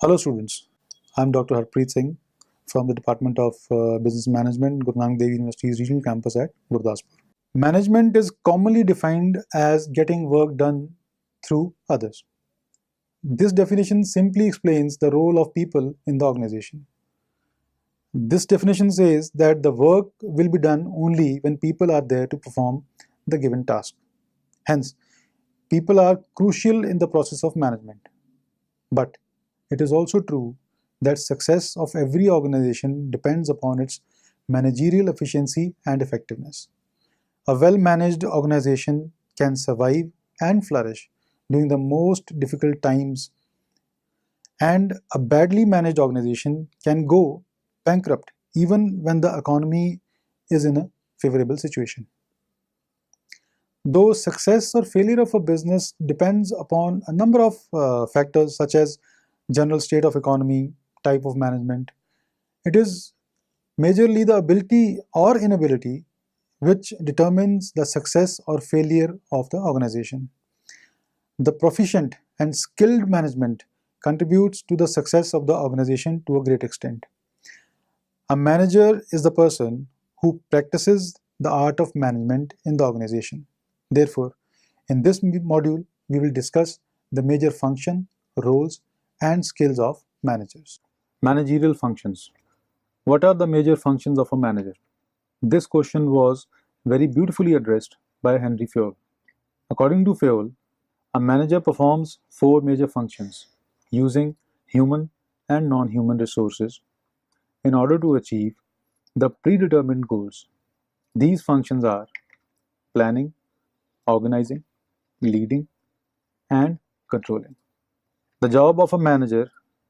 Hello students, I'm Dr. Harpreet Singh from the Department of Business Management, Guru Nanak Dev University's regional campus at Gurdaspur. Management is commonly defined as getting work done through others. This definition simply explains the role of people in the organization. This definition says that the work will be done only when people are there to perform the given task. Hence, people are crucial in the process of management. But it is also true that success of every organization depends upon its managerial efficiency and effectiveness. A well-managed organization can survive and flourish during the most difficult times, and a badly managed organization can go bankrupt even when the economy is in a favorable situation. Though success or failure of a business depends upon a number of factors such as general state of economy, type of management, it is majorly the ability or inability which determines the success or failure of the organization. The proficient and skilled management contributes to the success of the organization to a great extent. A manager is the person who practices the art of management in the organization. Therefore, in this module, we will discuss the major function, roles, and skills of managers. Managerial functions. What are the major functions of a manager? This question was very beautifully addressed by Henry Fayol. According to Fayol, a manager performs four major functions using human and non-human resources in order to achieve the predetermined goals. These functions are planning, organizing, leading, and controlling. The job of a manager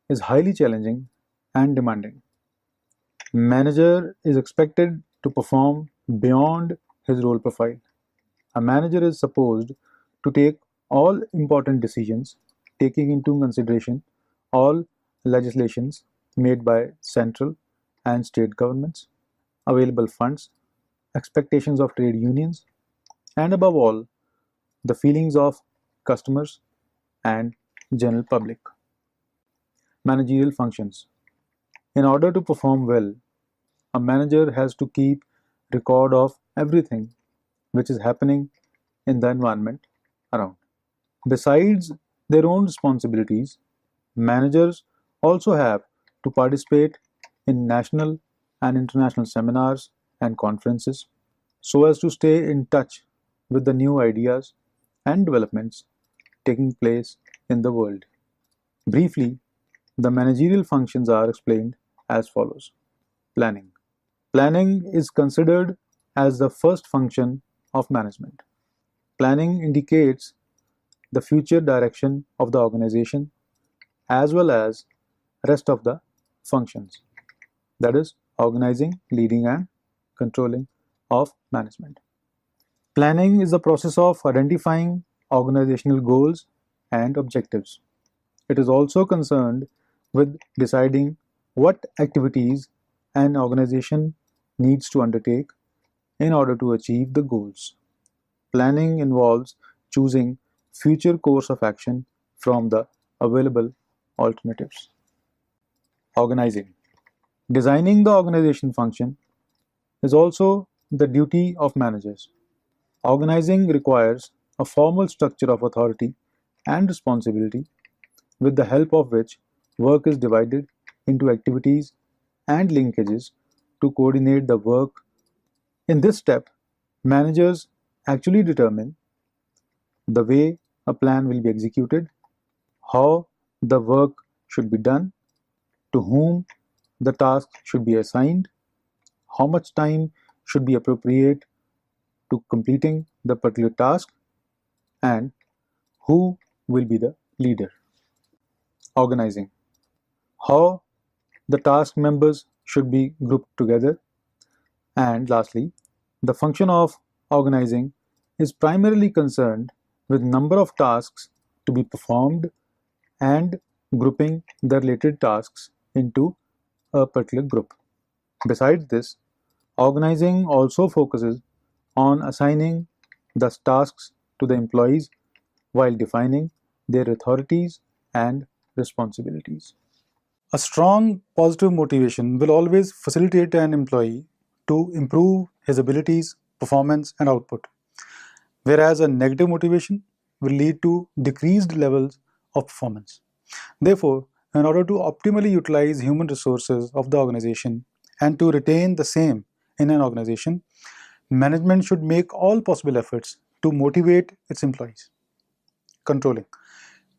is highly challenging and demanding. Manager is expected to perform beyond his role profile. A manager is supposed to take all important decisions, taking into consideration all legislations made by central and state governments, available funds, expectations of trade unions, and above all, the feelings of customers and general public. Managerial functions. In order to perform well, a manager has to keep record of everything which is happening in the environment around. Besides their own responsibilities, managers also have to participate in national and international seminars and conferences so as to stay in touch with the new ideas and developments taking place in the world. Briefly, the managerial functions are explained as follows. Planning. Planning is considered as the first function of management. Planning indicates the future direction of the organization as well as rest of the functions, that is organizing, leading, and controlling of management. Planning is the process of identifying organizational goals and objectives. It is also concerned with deciding what activities an organization needs to undertake in order to achieve the goals. Planning involves choosing future course of action from the available alternatives. Organizing. Designing the organization function is also the duty of managers. Organizing requires a formal structure of authority and responsibility with the help of which work is divided into activities and linkages to coordinate the work. In this step, managers actually determine the way a plan will be executed, how the work should be done, to whom the task should be assigned, how much time should be appropriate to completing the particular task, and who will be the leader. Organizing. How the task members should be grouped together. And lastly, the function of organizing is primarily concerned with number of tasks to be performed and grouping the related tasks into a particular group. Besides this, organizing also focuses on assigning the tasks to the employees while defining their authorities and responsibilities. A strong positive motivation will always facilitate an employee to improve his abilities, performance, and output, whereas a negative motivation will lead to decreased levels of performance. Therefore, in order to optimally utilize human resources of the organization and to retain the same in an organization, management should make all possible efforts to motivate its employees. Controlling.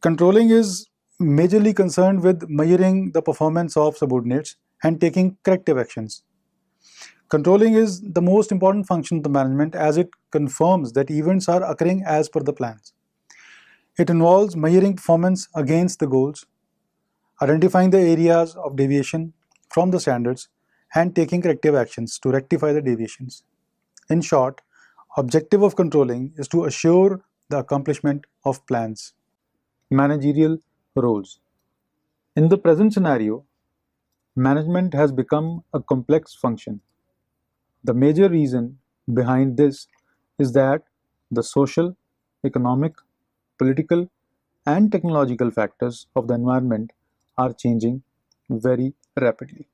Controlling is majorly concerned with measuring the performance of subordinates and taking corrective actions. Controlling is the most important function of the management as it confirms that events are occurring as per the plans. It involves measuring performance against the goals, identifying the areas of deviation from the standards, and taking corrective actions to rectify the deviations. In short, objective of controlling is to assure the accomplishment of plans. Managerial roles. In the present scenario, management has become a complex function. The major reason behind this is that the social, economic, political, and technological factors of the environment are changing very rapidly.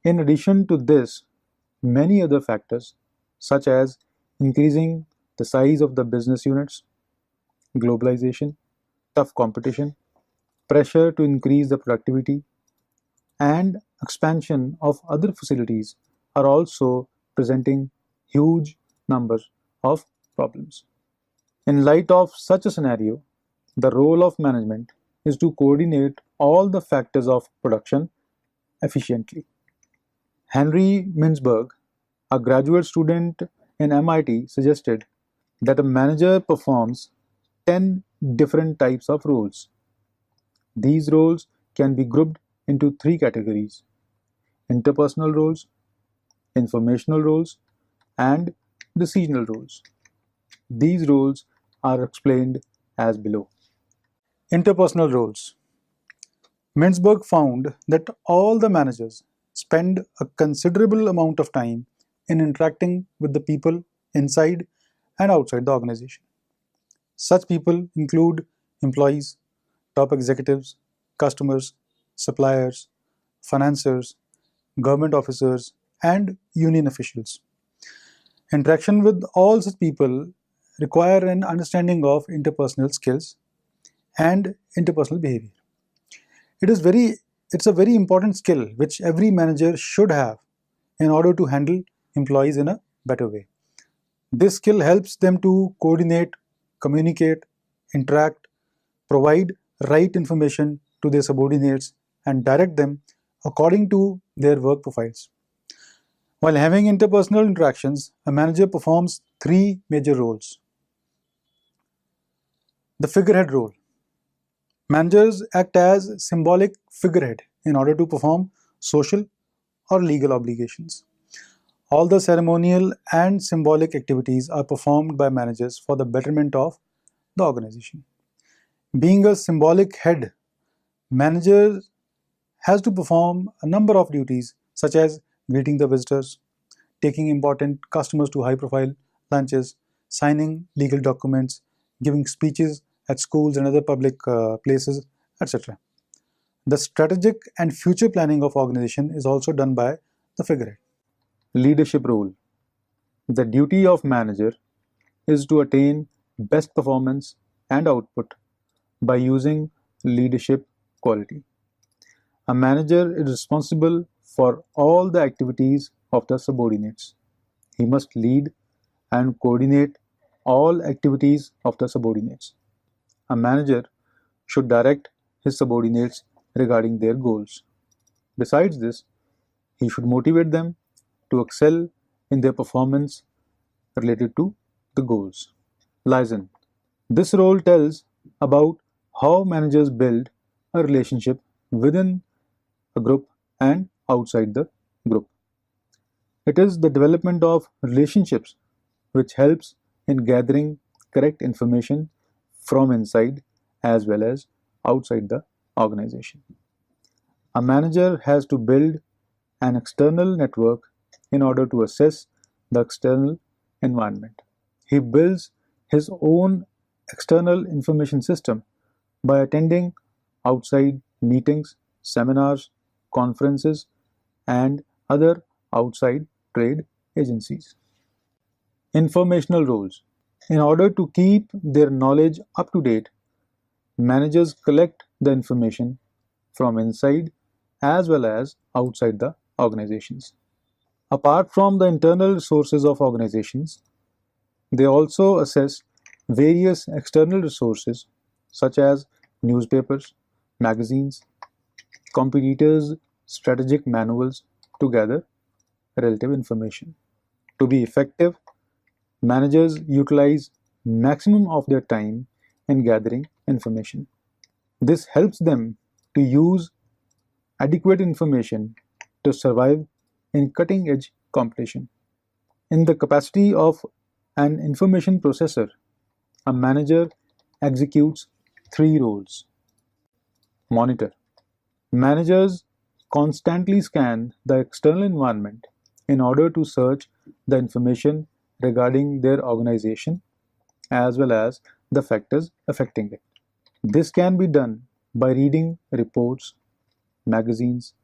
In addition to this, many other factors, such as increasing the size of the business units, globalization, tough competition, pressure to increase the productivity, and expansion of other facilities are also presenting huge numbers of problems. In light of such a scenario, the role of management is to coordinate all the factors of production efficiently. Henry Mintzberg, a graduate student in MIT, suggested that a manager performs 10 different types of roles. These roles can be grouped into three categories: interpersonal roles, informational roles, and decisional roles. These roles are explained as below. Interpersonal roles. Mintzberg found that all the managers spend a considerable amount of time in interacting with the people inside and outside the organization. Such people include employees, top executives, customers, suppliers, financiers, government officers, and union officials. Interaction with all such people require an understanding of interpersonal skills and interpersonal behavior. It is very it's a very important skill which every manager should have in order to handle employees in a better way. This skill helps them to coordinate, communicate, interact, provide right information to their subordinates, and direct them according to their work profiles. While having interpersonal interactions, a manager performs three major roles. The figurehead role. Managers act as symbolic figurehead in order to perform social or legal obligations. All the ceremonial and symbolic activities are performed by managers for the betterment of the organization. Being a symbolic head, manager has to perform a number of duties such as greeting the visitors, taking important customers to high profile lunches, signing legal documents, giving speeches at schools and other public places, etc. The strategic and future planning of organization is also done by the figurehead. Leadership role. The duty of manager is to attain best performance and output by using leadership quality. A manager is responsible for all the activities of the subordinates. He must lead and coordinate all activities of the subordinates. A manager should direct his subordinates regarding their goals. Besides this, he should motivate them to excel in their performance related to the goals. Liaison. This role tells about how managers build a relationship within a group and outside the group. It is the development of relationships which helps in gathering correct information from inside as well as outside the organization. A manager has to build an external network in order to assess the external environment. He builds his own external information system by attending outside meetings seminars, conferences, and other outside trade agencies. Informational roles. In order to keep their knowledge up to date, managers collect the information from inside as well as outside the organizations. Apart from the internal resources of organizations, they also assess various external resources such as newspapers, magazines, competitors' strategic manuals to gather relative information. To be effective, managers utilize maximum of their time in gathering information. This helps them to use adequate information to survive in cutting edge competition. In the capacity of an information processor, a manager executes three roles. Monitor. Managers constantly scan the external environment in order to search the information regarding their organization as well as the factors affecting it. This can be done by reading reports, magazines,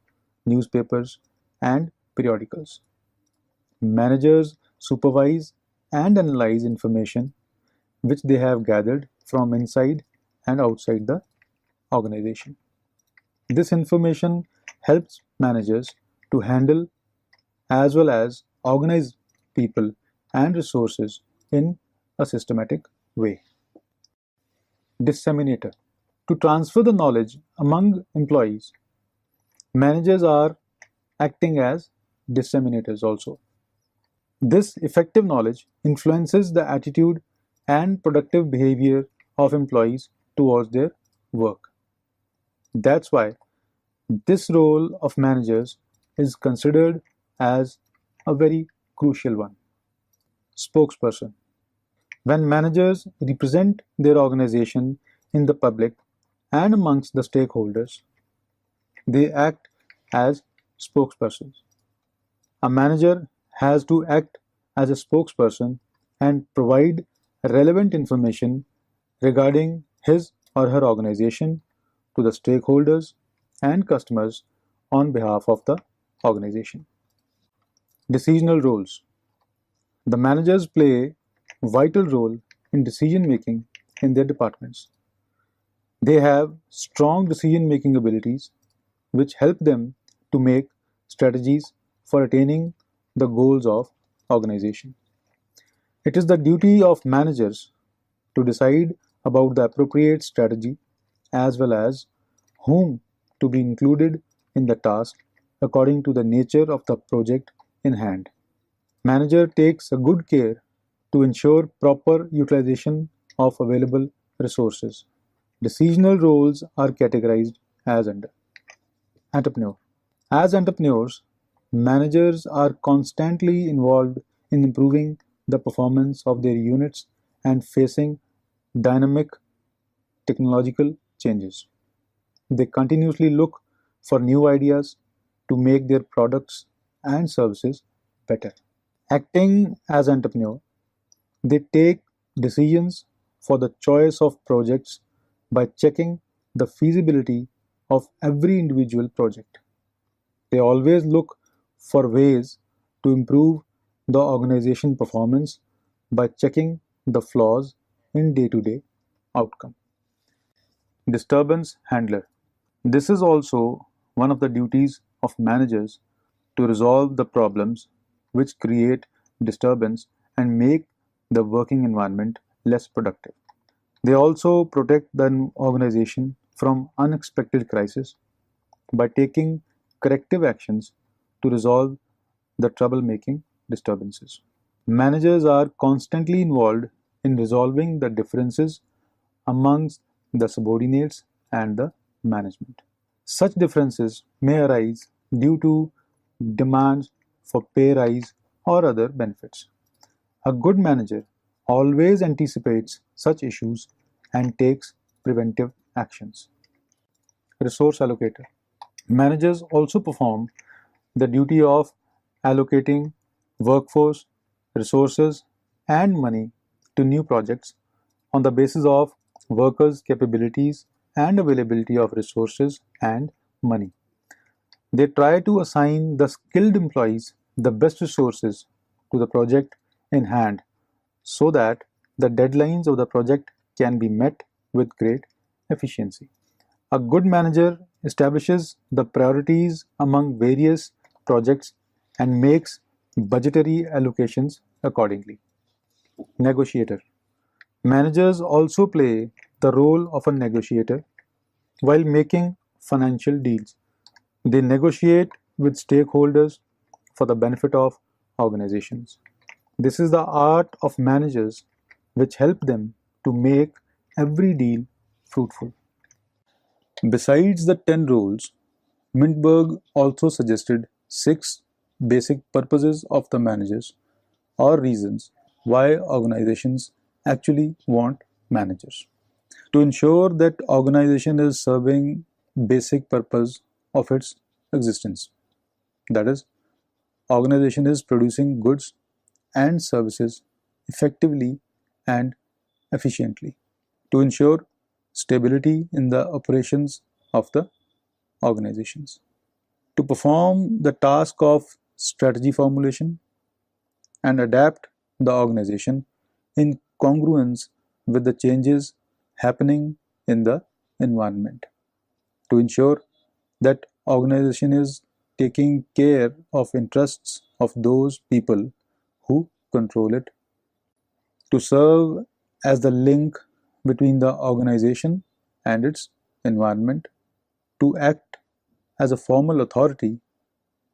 newspapers, and periodicals. Managers supervise and analyze information which they have gathered from inside and outside the organization. This information helps managers to handle as well as organize people and resources in a systematic way. Disseminator. To transfer the knowledge among employees, managers are acting as disseminators also. This effective knowledge influences the attitude and productive behavior of employees towards their work. That's why this role of managers is considered as a very crucial one. Spokesperson. When managers represent their organization in the public and amongst the stakeholders, they act as spokespersons. A manager has to act as a spokesperson and provide relevant information regarding his or her organization to the stakeholders and customers on behalf of the organization. Decisional roles. The managers play a vital role in decision making in their departments. They have strong decision making abilities which help them to make strategies for attaining the goals of organization. It is the duty of managers to decide about the appropriate strategy as well as whom to be included in the task according to the nature of the project in hand. Manager takes a good care to ensure proper utilization of available resources. Decisional roles are categorized as under. Entrepreneur. As entrepreneurs, managers are constantly involved in improving the performance of their units and facing dynamic technological changes. They continuously look for new ideas to make their products and services better. Acting as entrepreneur, they take decisions for the choice of projects by checking the feasibility of every individual project. They always look for ways to improve the organization performance by checking the flaws in day-to-day outcome. Disturbance handler. This is also one of the duties of managers to resolve the problems which create disturbance and make the working environment less productive. They also protect the organization from unexpected crises by taking corrective actions to resolve the troublemaking disturbances. Managers are constantly involved in resolving the differences amongst the subordinates and the management. Such differences may arise due to demands for pay rise or other benefits. A good manager always anticipates such issues and takes preventive actions. Resource allocator. Managers also perform the duty of allocating workforce, resources, and money to new projects on the basis of workers' capabilities and availability of resources and money. They try to assign the skilled employees the best resources to the project in hand so that the deadlines of the project can be met with great efficiency. A good manager establishes the priorities among various projects and makes budgetary allocations accordingly. Negotiator. Managers also play the role of a negotiator while making financial deals. They negotiate with stakeholders for the benefit of organizations. This is the art of managers which help them to make every deal fruitful. Besides the 10 roles, Mintberg also suggested 6 basic purposes of the managers or reasons why organizations actually want managers. To ensure that organization is serving basic purpose of its existence. That is, organization is producing goods and services effectively and efficiently to ensure stability in the operations of the organizations. To perform the task of strategy formulation and adapt the organization in congruence with the changes happening in the environment. To ensure that organization is taking care of interests of those people who control it, to serve as the link between the organization and its environment, to act as a formal authority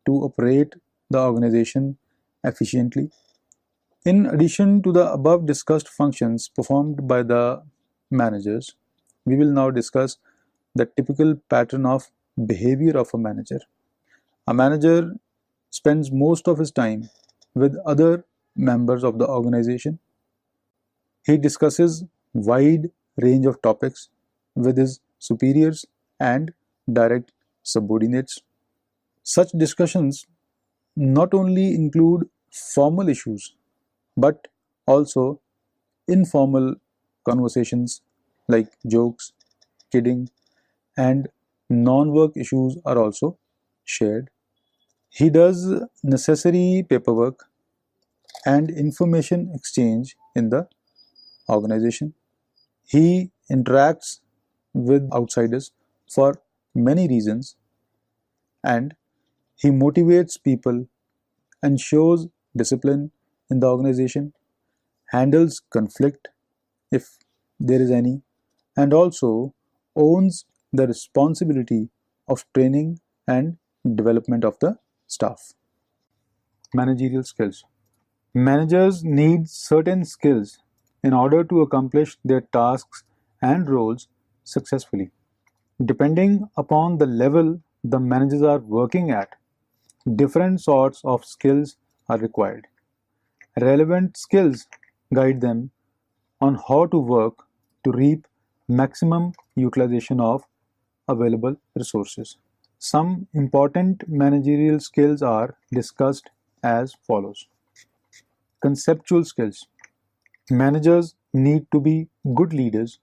to operate the organization efficiently. In addition to the above discussed functions performed by the managers, we will now discuss the typical pattern of behavior of a manager. A manager spends most of his time with other members of the organization. He discusses wide range of topics with his superiors and direct subordinates. Such discussions not only include formal issues but also informal conversations like jokes, kidding, and non-work issues are also shared. He does necessary paperwork and information exchange in the organization. He interacts with outsiders for many reasons, and he motivates people and shows discipline in the organization, handles conflict if there is any, and also owns the responsibility of training and development of the staff. Managerial skills. Managers need certain skills in order to accomplish their tasks and roles successfully. Depending upon the level the managers are working at, different sorts of skills are required. Relevant skills guide them on how to work to reap maximum utilization of available resources. Some important managerial skills are discussed as follows. Conceptual skills. Managers need to be good leaders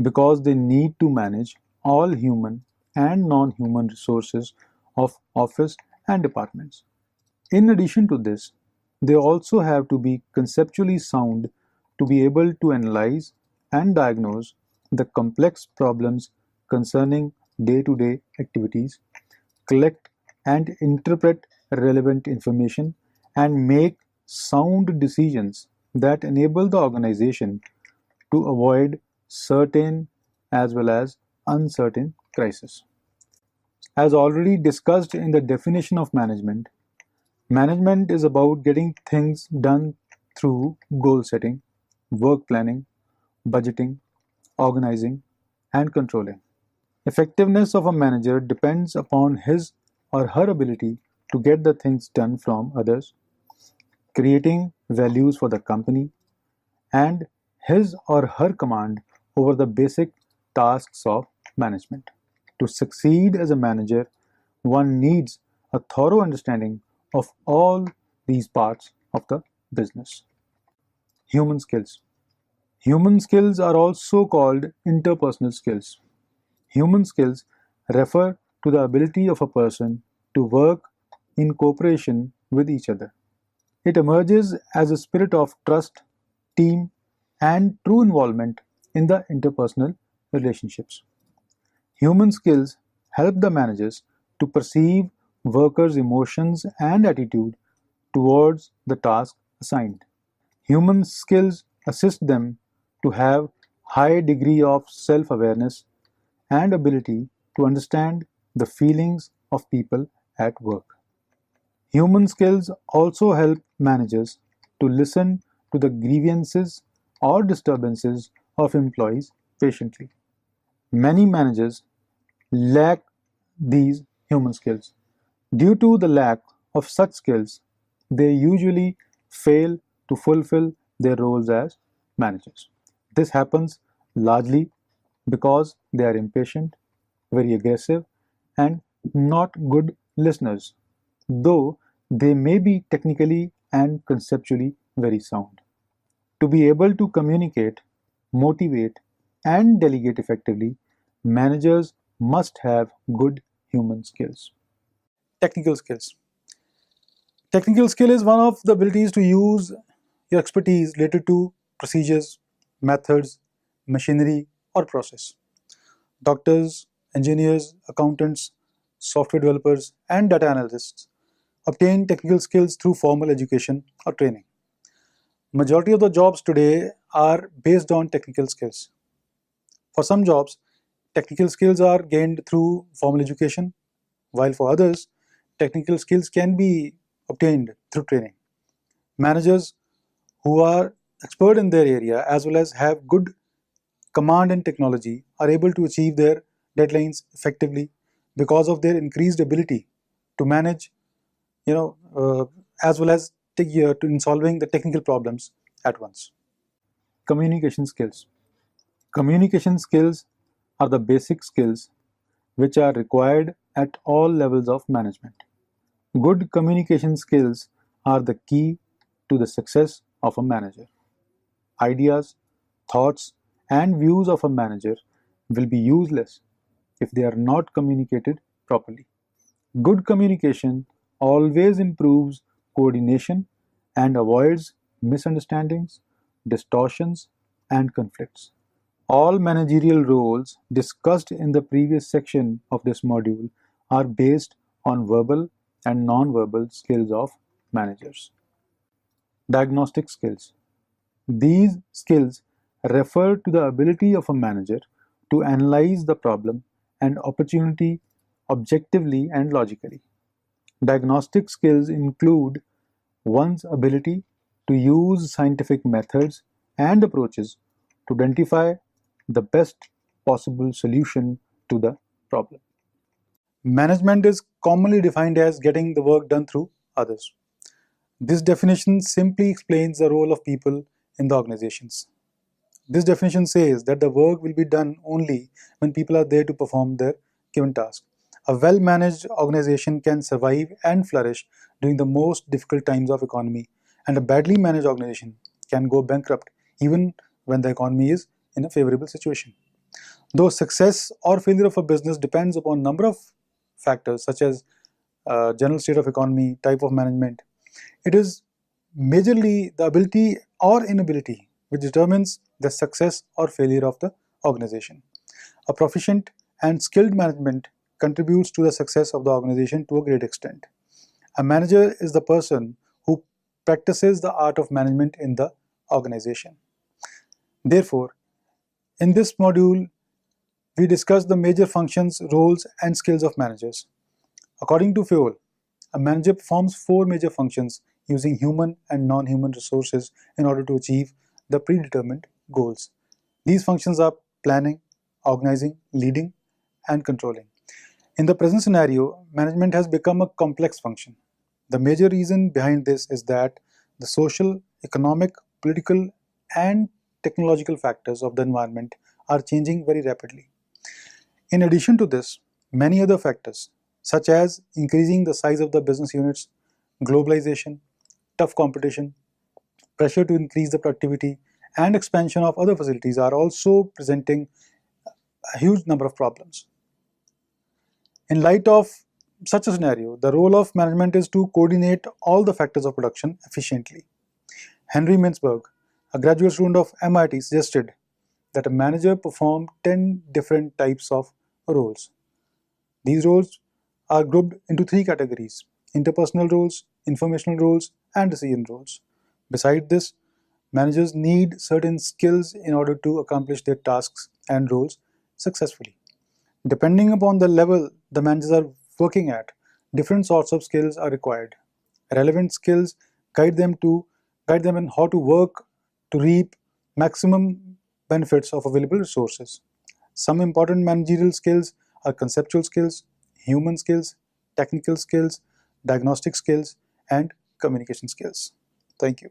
because they need to manage all human and non-human resources of office and departments. In addition to this, they also have to be conceptually sound to be able to analyze and diagnose the complex problems concerning day-to-day activities, collect and interpret relevant information, and make sound decisions that enable the organization to avoid certain as well as uncertain crises. As already discussed in the definition of management, management is about getting things done through goal setting, work planning, budgeting, organizing, and controlling. Effectiveness of a manager depends upon his or her ability to get the things done from others, creating values for the company, and his or her command over the basic tasks of management. To succeed as a manager, one needs a thorough understanding of all these parts of the business. Human skills. Human skills are also called interpersonal skills. Human skills refer to the ability of a person to work in cooperation with each other. It emerges as a spirit of trust, team, and true involvement in the interpersonal relationships. Human skills help the managers to perceive workers' emotions and attitude towards the task assigned. Human skills assist them to have high degree of self-awareness and ability to understand the feelings of people at work. Human skills also help managers to listen to the grievances or disturbances of employees patiently. Many managers lack these human skills. Due to the lack of such skills, they usually fail to fulfill their roles as managers. This happens largely because they are impatient, very aggressive, and not good listeners, though they may be technically and conceptually very sound. To be able to communicate, motivate, and delegate effectively, managers must have good human skills. Technical skills. Technical skill is one of the abilities to use your expertise related to procedures, methods, machinery, or process. Doctors, engineers, accountants, software developers, and data analysts obtain technical skills through formal education or training. Majority of the jobs today are based on technical skills. For some jobs, technical skills are gained through formal education, while for others, technical skills can be obtained through training. Managers who are expert in their area as well as have good command and technology are able to achieve their deadlines effectively because of their increased ability to manage, you know, as well as in solving the technical problems at once. Communication skills. Communication skills are the basic skills which are required at all levels of management. Good communication skills are the key to the success of a manager. Ideas, thoughts, and views of a manager will be useless if they are not communicated properly. Good communication always improves coordination and avoids misunderstandings, distortions, and conflicts. All managerial roles discussed in the previous section of this module are based on verbal and non-verbal skills of managers. Diagnostic skills. These skills refer to the ability of a manager to analyze the problem and opportunity objectively and logically. Diagnostic skills include one's ability to use scientific methods and approaches to identify the best possible solution to the problem. Management is commonly defined as getting the work done through others. This definition simply explains the role of people in the organizations. This definition says that the work will be done only when people are there to perform their given task. A well-managed organization can survive and flourish during the most difficult times of economy, and a badly managed organization can go bankrupt even when the economy is in a favorable situation. Though success or failure of a business depends upon a number of factors such as general state of economy, type of management, it is majorly the ability or inability which determines the success or failure of the organization. A proficient and skilled management contributes to the success of the organization to a great extent. A manager is the person who practices the art of management in the organization. Therefore, in this module, we discuss the major functions, roles, and skills of managers. According to Fayol, a manager performs four major functions using human and non-human resources in order to achieve the predetermined goals. These functions are planning, organizing, leading, and controlling. In the present scenario, management has become a complex function. The major reason behind this is that the social, economic, political, and technological factors of the environment are changing very rapidly. In addition to this, many other factors, such as increasing the size of the business units, globalization, tough competition, pressure to increase the productivity, and expansion of other facilities are also presenting a huge number of problems. In light of such a scenario, the role of management is to coordinate all the factors of production efficiently. Henry Mintzberg, a graduate student of MIT, suggested that a manager perform 10 different types of roles. These roles are grouped into three categories: interpersonal roles, informational roles, and decision roles. Beside this, managers need certain skills in order to accomplish their tasks and roles successfully. Depending upon the level the managers are working at, different sorts of skills are required. Relevant skills guide them to guide them in how to work to reap maximum benefits of available resources. Some important managerial skills are conceptual skills, human skills, technical skills, diagnostic skills, and communication skills. Thank you.